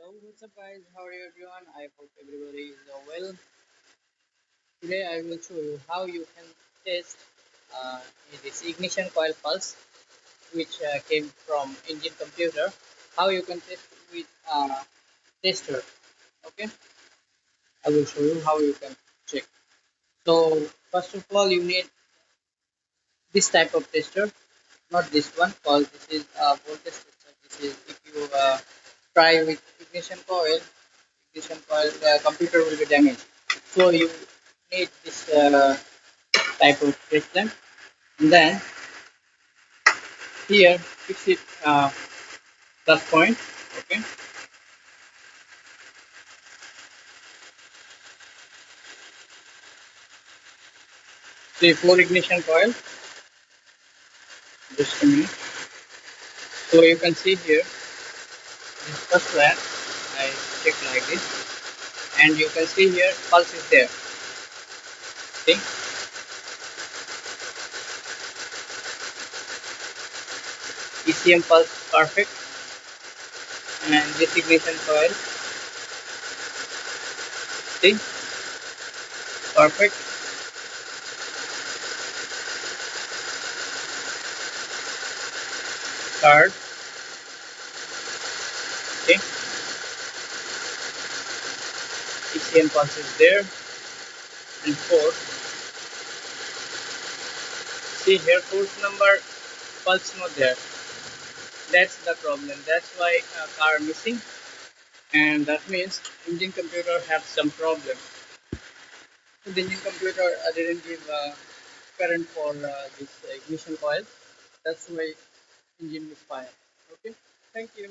Hello, what's up guys? How are you everyone? I hope everybody is well. Today I will show you how you can test uh, this ignition coil pulse which came from engine computer. How you can test it with tester. Okay, I will show you how you can check. So first of all you need this type of tester, not this one because this is voltage tester. This is if you try with ignition coil computer will be damaged. So you need this type of tester. And then here fix it plus point. Okay. So for ignition coil, just a minute. So you can see here this first one I check like this, and you can see here pulse is there. See, ECM pulse perfect, and this ignition coil, see, perfect. Third, okay, ECM pulse is there, and fourth, see here fourth number pulse not there. That's the problem. That's why car missing, and that means engine computer have some problem. So the engine computer didn't give current for this ignition coil. That's why engine misfire. Okay, thank you.